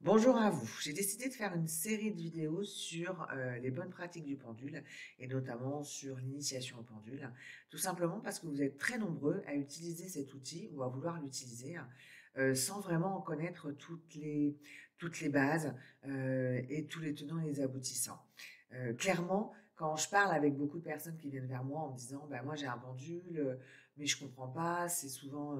Bonjour à vous. J'ai décidé de faire une série de vidéos sur les bonnes pratiques du pendule et notamment sur l'initiation au pendule. Tout simplement parce que vous êtes très nombreux à utiliser cet outil ou à vouloir l'utiliser sans vraiment en connaître toutes les bases et tous les tenants et les aboutissants. Clairement, quand je parle avec beaucoup de personnes qui viennent vers moi en me disant bah, moi j'ai un pendule, mais je comprends pas, c'est souvent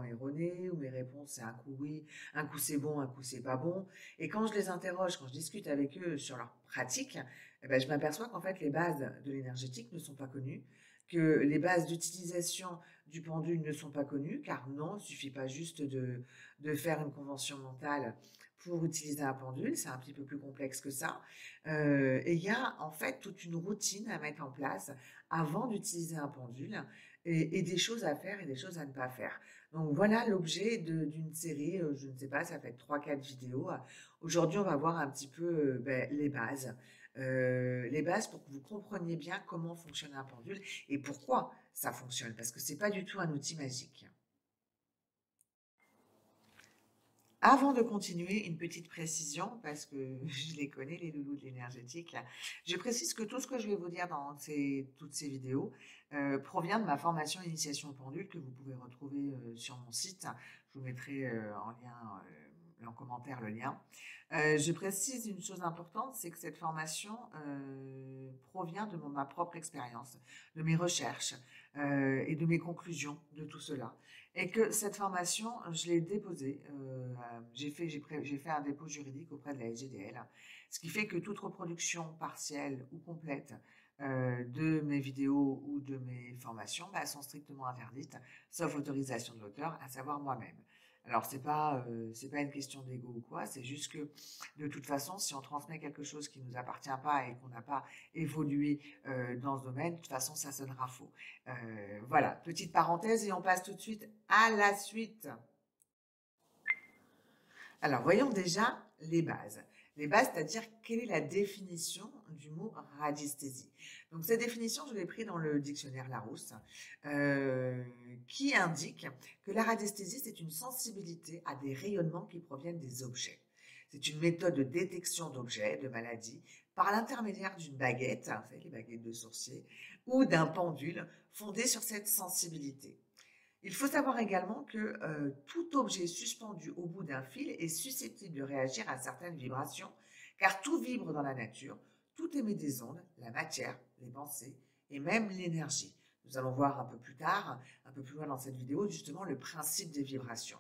erroné, ou mes réponses c'est un coup oui, un coup c'est bon, un coup c'est pas bon. Et quand je les interroge, quand je discute avec eux sur leur pratique, eh ben, je m'aperçois qu'en fait les bases de l'énergétique ne sont pas connues, que les bases d'utilisation du pendule ne sont pas connues, car non, il ne suffit pas juste de faire une convention mentale pour utiliser un pendule, c'est un petit peu plus complexe que ça. Et il y a en fait toute une routine à mettre en place avant d'utiliser un pendule et des choses à faire et des choses à ne pas faire. Donc voilà l'objet d'une série, je ne sais pas, ça fait trois, quatre vidéos. Aujourd'hui, on va voir un petit peu les bases pour que vous compreniez bien comment fonctionne un pendule et pourquoi ça fonctionne, parce que c'est pas du tout un outil magique. Avant de continuer, une petite précision, parce que je les connais, les loulous de l'énergétique. Je précise que tout ce que je vais vous dire dans toutes ces vidéos provient de ma formation Initiation au pendule que vous pouvez retrouver sur mon site. Je vous mettrai en lien, en commentaire le lien. Je précise une chose importante, c'est que cette formation provient de ma propre expérience, de mes recherches et de mes conclusions de tout cela. Et que cette formation, je l'ai déposée, j'ai fait un dépôt juridique auprès de la SGDL, ce qui fait que toute reproduction partielle ou complète de mes vidéos ou de mes formations bah, sont strictement interdites, sauf autorisation de l'auteur, à savoir moi-même. Alors, c'est pas une question d'ego ou quoi, c'est juste que de toute façon, si on transmet quelque chose qui ne nous appartient pas et qu'on n'a pas évolué dans ce domaine, de toute façon, ça sonnera faux. Voilà, petite parenthèse et on passe tout de suite à la suite. Alors, voyons déjà les bases. Les bases, c'est-à-dire quelle est la définition du mot radiesthésie. Donc, cette définition, je l'ai prise dans le dictionnaire Larousse, qui indique que la radiesthésie, c'est une sensibilité à des rayonnements qui proviennent des objets. C'est une méthode de détection d'objets, de maladies, par l'intermédiaire d'une baguette, vous savez, les baguettes de sourcier, ou d'un pendule fondé sur cette sensibilité. Il faut savoir également que tout objet suspendu au bout d'un fil est susceptible de réagir à certaines vibrations, car tout vibre dans la nature, tout émet des ondes, la matière, les pensées et même l'énergie. Nous allons voir un peu plus tard, un peu plus loin dans cette vidéo, justement le principe des vibrations.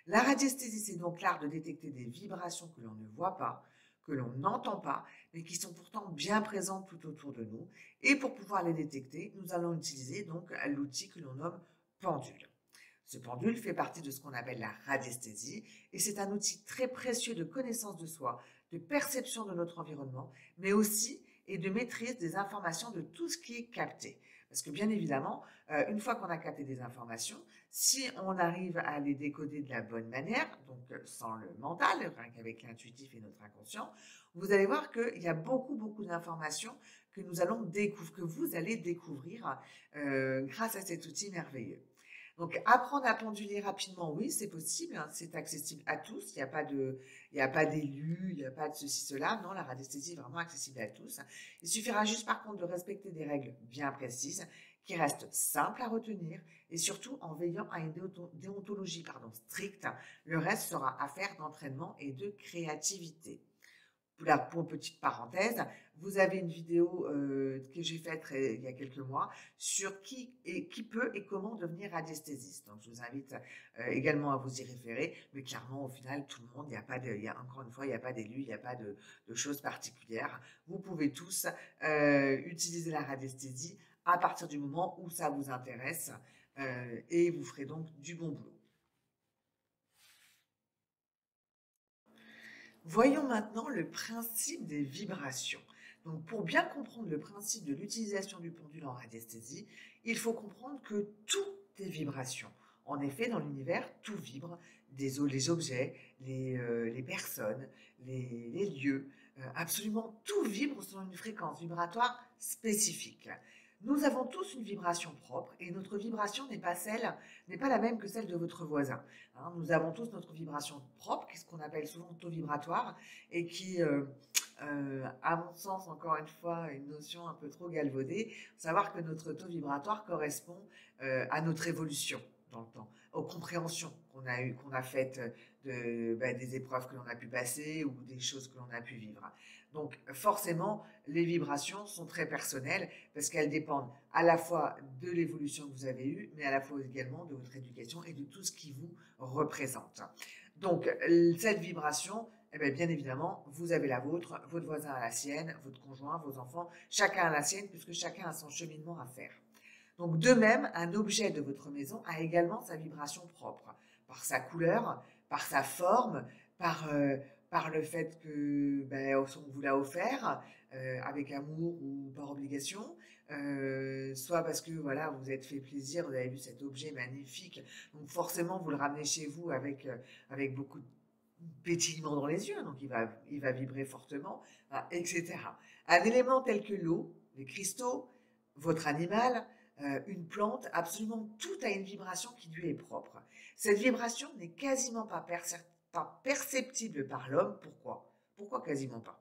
La radiesthésie, c'est donc l'art de détecter des vibrations que l'on ne voit pas, que l'on n'entend pas, mais qui sont pourtant bien présentes tout autour de nous. Et pour pouvoir les détecter, nous allons utiliser donc l'outil que l'on nomme pendule. Ce pendule fait partie de ce qu'on appelle la radiesthésie et c'est un outil très précieux de connaissance de soi, de perception de notre environnement, mais aussi et de maîtrise des informations de tout ce qui est capté. Parce que bien évidemment, une fois qu'on a capté des informations, si on arrive à les décoder de la bonne manière, donc sans le mental, rien qu'avec l'intuitif et notre inconscient, vous allez voir qu'il y a beaucoup, beaucoup d'informations que que vous allez découvrir grâce à cet outil merveilleux. Donc, apprendre à penduler rapidement, oui, c'est possible, hein, c'est accessible à tous. Il y a pas d'élus, il n'y a pas de ceci, cela. Non, la radiesthésie est vraiment accessible à tous. Il suffira juste, par contre, de respecter des règles bien précises, qui restent simples à retenir, et surtout en veillant à une déontologie stricte. Le reste sera affaire d'entraînement et de créativité. Pour une petite parenthèse, vous avez une vidéo que j'ai faite il y a quelques mois sur qui peut et comment devenir radiesthésiste. Donc, je vous invite également à vous y référer. Mais clairement, au final, tout le monde, encore une fois, il n'y a pas d'élu, il n'y a pas de choses particulières. Vous pouvez tous utiliser la radiesthésie à partir du moment où ça vous intéresse et vous ferez donc du bon boulot. Voyons maintenant le principe des vibrations. Donc, pour bien comprendre le principe de l'utilisation du pendule en radiesthésie, il faut comprendre que tout est vibration. En effet, dans l'univers, tout vibre, les objets, les personnes, les lieux, absolument tout vibre selon une fréquence vibratoire spécifique. Nous avons tous une vibration propre et notre vibration n'est pas la même que celle de votre voisin. Hein. Nous avons tous notre vibration propre, qui est ce qu'on appelle souvent taux vibratoire, et qui, à mon sens, encore une fois, une notion un peu trop galvaudée. Il faut savoir que notre taux vibratoire correspond à notre évolution dans le temps, aux compréhensions qu'on a faites des épreuves que l'on a pu passer ou des choses que l'on a pu vivre. Donc forcément, les vibrations sont très personnelles parce qu'elles dépendent à la fois de l'évolution que vous avez eue, mais à la fois également de votre éducation et de tout ce qui vous représente. Donc cette vibration, eh bien évidemment, vous avez la vôtre, votre voisin a la sienne, votre conjoint, vos enfants, chacun a la sienne puisque chacun a son cheminement à faire. Donc de même, un objet de votre maison a également sa vibration propre, par sa couleur, par sa forme, par le fait que on vous l'a offert avec amour ou par obligation, soit parce que voilà, vous vous êtes fait plaisir, vous avez vu cet objet magnifique, donc forcément vous le ramenez chez vous avec beaucoup de pétillement dans les yeux, donc il va vibrer fortement, etc. Un élément tel que l'eau, les cristaux, votre animal, une plante, absolument tout a une vibration qui lui est propre. Cette vibration n'est quasiment pas perceptible par l'homme. Pourquoi? Pourquoi quasiment pas?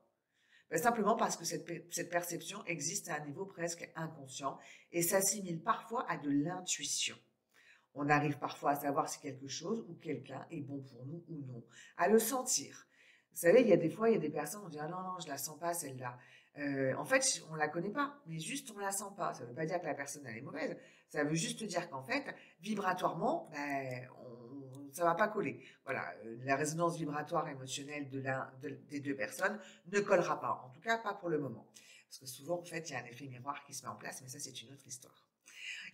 Simplement parce que cette perception existe à un niveau presque inconscient et s'assimile parfois à de l'intuition. On arrive parfois à savoir si quelque chose ou quelqu'un est bon pour nous ou non, à le sentir. Vous savez, il y a des fois, il y a des personnes, on dit « Ah non, non, je la sens pas, celle-là ». En fait, on la connaît pas, mais juste on la sent pas. Ça veut pas dire que la personne, elle est mauvaise. Ça veut juste dire qu'en fait, vibratoirement, ça va pas coller. Voilà, la résonance vibratoire émotionnelle des deux personnes ne collera pas. En tout cas, pas pour le moment. Parce que souvent, en fait, il y a un effet miroir qui se met en place, mais ça, c'est une autre histoire.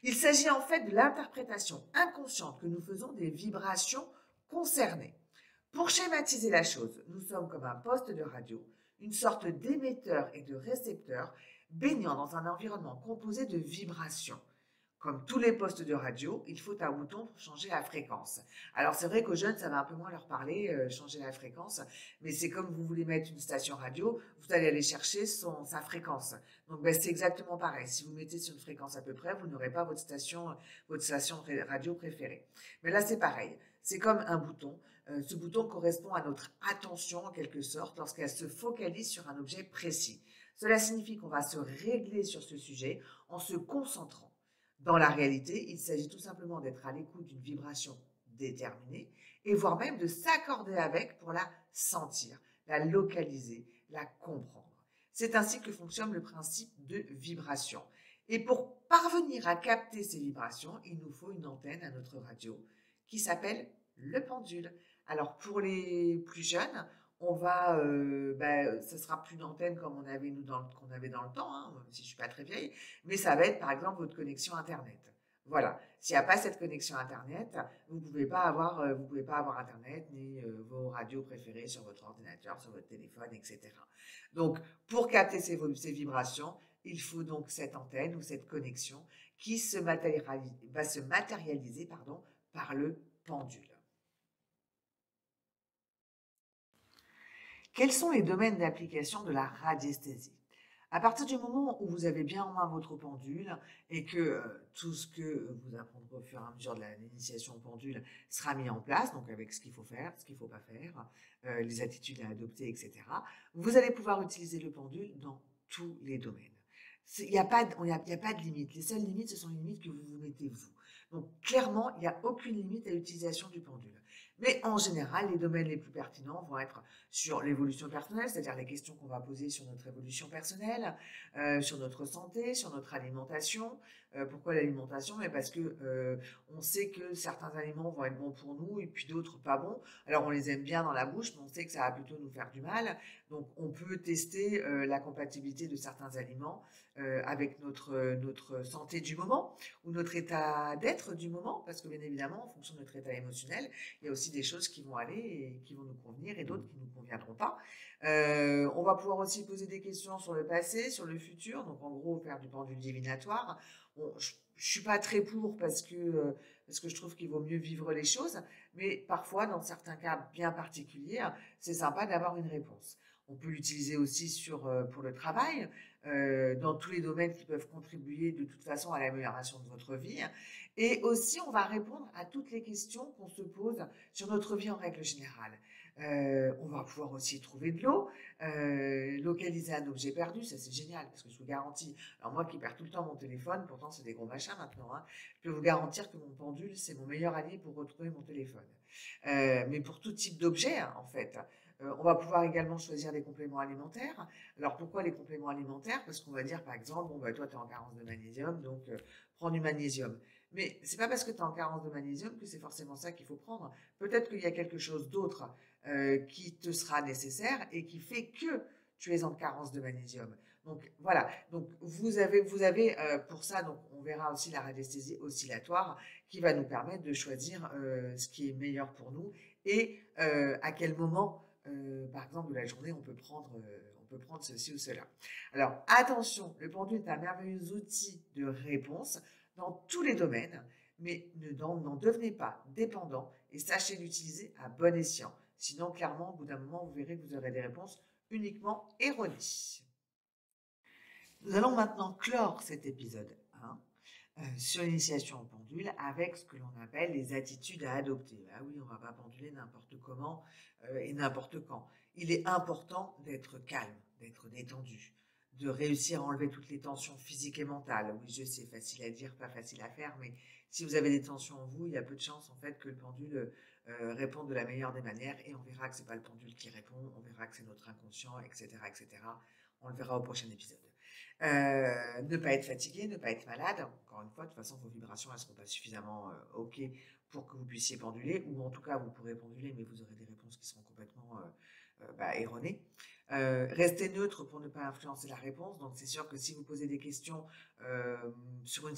Il s'agit en fait de l'interprétation inconsciente que nous faisons des vibrations concernées. Pour schématiser la chose, nous sommes comme un poste de radio, une sorte d'émetteur et de récepteur baignant dans un environnement composé de vibrations. Comme tous les postes de radio, il faut un bouton pour changer la fréquence. Alors c'est vrai qu'aux jeunes, ça va un peu moins leur parler, changer la fréquence, mais c'est comme vous voulez mettre une station radio, vous allez aller chercher sa fréquence. Donc c'est exactement pareil. Si vous mettez sur une fréquence à peu près, vous n'aurez pas votre station radio préférée. Mais là c'est pareil. C'est comme un bouton. Ce bouton correspond à notre attention en quelque sorte lorsqu'elle se focalise sur un objet précis. Cela signifie qu'on va se régler sur ce sujet en se concentrant. Dans la réalité, il s'agit tout simplement d'être à l'écoute d'une vibration déterminée et voire même de s'accorder avec pour la sentir, la localiser, la comprendre. C'est ainsi que fonctionne le principe de vibration. Et pour parvenir à capter ces vibrations, il nous faut une antenne à notre radio qui s'appelle le pendule. Alors pour les plus jeunes, on va, ça sera plus une antenne comme qu'on avait dans le temps, hein, même si je suis pas très vieille, mais ça va être par exemple votre connexion Internet. Voilà. S'il n'y a pas cette connexion Internet, vous pouvez pas avoir Internet ni vos radios préférées sur votre ordinateur, sur votre téléphone, etc. Donc, pour capter ces vibrations, il faut donc cette antenne ou cette connexion qui va se matérialiser par le pendule. Quels sont les domaines d'application de la radiesthésie? À partir du moment où vous avez bien en main votre pendule et que tout ce que vous apprendrez au fur et à mesure de l'initiation au pendule sera mis en place, donc avec ce qu'il faut faire, ce qu'il ne faut pas faire, les attitudes à adopter, etc., vous allez pouvoir utiliser le pendule dans tous les domaines. Il n'y a pas de limite. Les seules limites, ce sont les limites que vous vous mettez vous. Donc clairement, il n'y a aucune limite à l'utilisation du pendule. Mais en général, les domaines les plus pertinents vont être sur l'évolution personnelle, c'est-à-dire les questions qu'on va poser sur notre évolution personnelle, sur notre santé, sur notre alimentation. Pourquoi l'alimentation? Mais parce que on sait que certains aliments vont être bons pour nous et puis d'autres pas bons. Alors on les aime bien dans la bouche, mais on sait que ça va plutôt nous faire du mal. Donc on peut tester la compatibilité de certains aliments avec notre santé du moment ou notre état d'être du moment, parce que bien évidemment, en fonction de notre état émotionnel, il y a aussi des choses qui vont aller et qui vont nous convenir et d'autres qui ne nous conviendront pas. On va pouvoir aussi poser des questions sur le passé, sur le futur, donc en gros faire du pendule divinatoire. Je ne suis pas très pour parce que je trouve qu'il vaut mieux vivre les choses, mais parfois, dans certains cas bien particuliers, c'est sympa d'avoir une réponse. On peut l'utiliser aussi pour le travail, dans tous les domaines qui peuvent contribuer de toute façon à l'amélioration de votre vie. Et aussi, on va répondre à toutes les questions qu'on se pose sur notre vie en règle générale. On va pouvoir aussi trouver de l'eau, localiser un objet perdu, ça c'est génial parce que je vous garantis, alors moi qui perds tout le temps mon téléphone, pourtant c'est des gros machins maintenant, hein, je peux vous garantir que mon pendule c'est mon meilleur allié pour retrouver mon téléphone. Mais pour tout type d'objet, hein, en fait. On va pouvoir également choisir des compléments alimentaires. Alors pourquoi les compléments alimentaires? Parce qu'on va dire par exemple, bon bah toi tu es en carence de magnésium, donc prends du magnésium. Mais c'est pas parce que tu es en carence de magnésium que c'est forcément ça qu'il faut prendre. Peut-être qu'il y a quelque chose d'autre qui te sera nécessaire et qui fait que tu es en carence de magnésium. Donc voilà, donc vous avez pour ça, donc on verra aussi la radiesthésie oscillatoire qui va nous permettre de choisir ce qui est meilleur pour nous et à quel moment, par exemple, de la journée, on peut prendre ceci ou cela. Alors attention, le pendule est un merveilleux outil de réponse dans tous les domaines, mais n'en devenez pas dépendant et sachez l'utiliser à bon escient. Sinon, clairement, au bout d'un moment, vous verrez que vous aurez des réponses uniquement erronées. Nous allons maintenant clore cet épisode 1 sur l'initiation au pendule avec ce que l'on appelle les attitudes à adopter. Ah oui, on ne va pas penduler n'importe comment et n'importe quand. Il est important d'être calme, d'être détendu, de réussir à enlever toutes les tensions physiques et mentales. Oui, je sais, facile à dire, pas facile à faire, mais si vous avez des tensions en vous, il y a peu de chances en fait que le pendule réponde de la meilleure des manières et on verra que c'est pas le pendule qui répond, on verra que c'est notre inconscient, etc., etc. On le verra au prochain épisode. Ne pas être fatigué, ne pas être malade. Encore une fois, de toute façon, vos vibrations, elles ne seront pas suffisamment OK pour que vous puissiez penduler, ou en tout cas, vous pourrez penduler, mais vous aurez des réponses qui seront complètement erronées. Restez neutre pour ne pas influencer la réponse. Donc, c'est sûr que si vous posez des questions sur une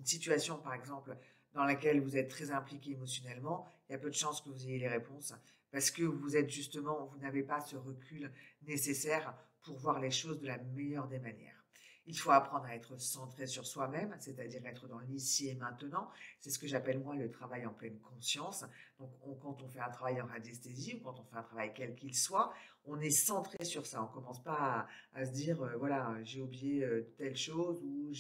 situation, par exemple, dans laquelle vous êtes très impliqué émotionnellement, il y a peu de chances que vous ayez les réponses parce que vous êtes justement, vous n'avez pas ce recul nécessaire pour voir les choses de la meilleure des manières. Il faut apprendre à être centré sur soi-même, c'est-à-dire être dans l'ici et maintenant. C'est ce que j'appelle moi le travail en pleine conscience. Donc quand on fait un travail en radiesthésie ou quand on fait un travail quel qu'il soit, on est centré sur ça. On ne commence pas à se dire, voilà, j'ai oublié telle chose ou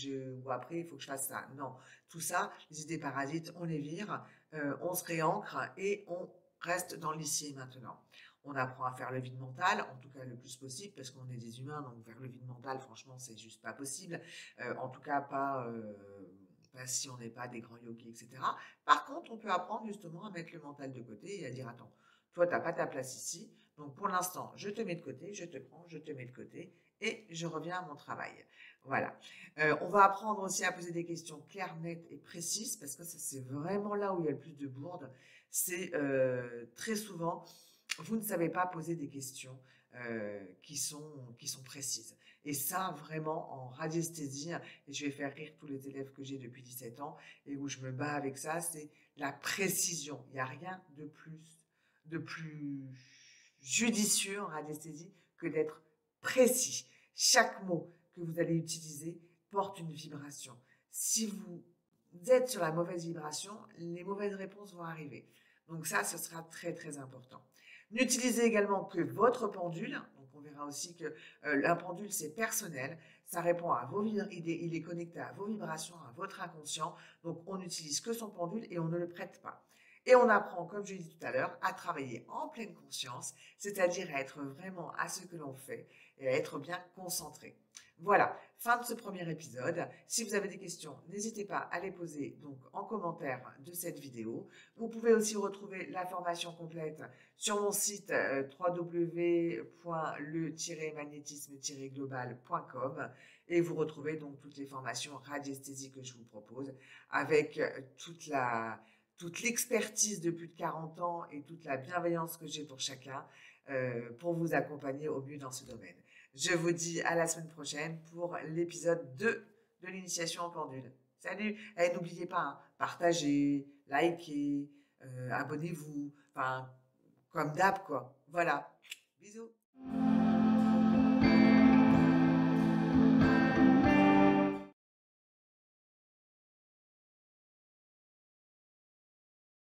après, il faut que je fasse ça. Non, tout ça, les idées parasites, on les vire, on se réancre et on reste dans l'ici et maintenant. On apprend à faire le vide mental, en tout cas le plus possible, parce qu'on est des humains, donc faire le vide mental, franchement, c'est juste pas possible. En tout cas, pas si on n'est pas des grands yogis, etc. Par contre, on peut apprendre justement à mettre le mental de côté et à dire, attends, toi, tu n'as pas ta place ici, donc pour l'instant, je te mets de côté, je te prends, je te mets de côté, et je reviens à mon travail. Voilà. On va apprendre aussi à poser des questions claires, nettes et précises, parce que c'est vraiment là où il y a le plus de bourde. C'est très souvent vous ne savez pas poser des questions qui sont précises. Et ça, vraiment, en radiesthésie, et je vais faire rire tous les élèves que j'ai depuis 17 ans, et où je me bats avec ça, c'est la précision. Il n'y a rien de plus judicieux en radiesthésie que d'être précis. Chaque mot que vous allez utiliser porte une vibration. Si vous êtes sur la mauvaise vibration, les mauvaises réponses vont arriver. Donc ça, ce sera très, très important. N'utilisez également que votre pendule. Donc on verra aussi que un pendule, c'est personnel. Ça répond à vos idées, il est connecté à vos vibrations, à votre inconscient. Donc on n'utilise que son pendule et on ne le prête pas. Et on apprend, comme je l'ai dit tout à l'heure, à travailler en pleine conscience, c'est-à-dire à être vraiment à ce que l'on fait et à être bien concentré. Voilà, fin de ce premier épisode. Si vous avez des questions, n'hésitez pas à les poser donc en commentaire de cette vidéo. Vous pouvez aussi retrouver la formation complète sur mon site www.le-magnétisme-global.com et vous retrouvez donc toutes les formations radiesthésie que je vous propose avec toute l'expertise de plus de 40 ans et toute la bienveillance que j'ai pour chacun pour vous accompagner au mieux dans ce domaine. Je vous dis à la semaine prochaine pour l'épisode 2 de l'initiation en pendule. Salut! Et n'oubliez pas, hein, partagez, likez, abonnez-vous, enfin, comme d'hab, quoi. Voilà. Bisous!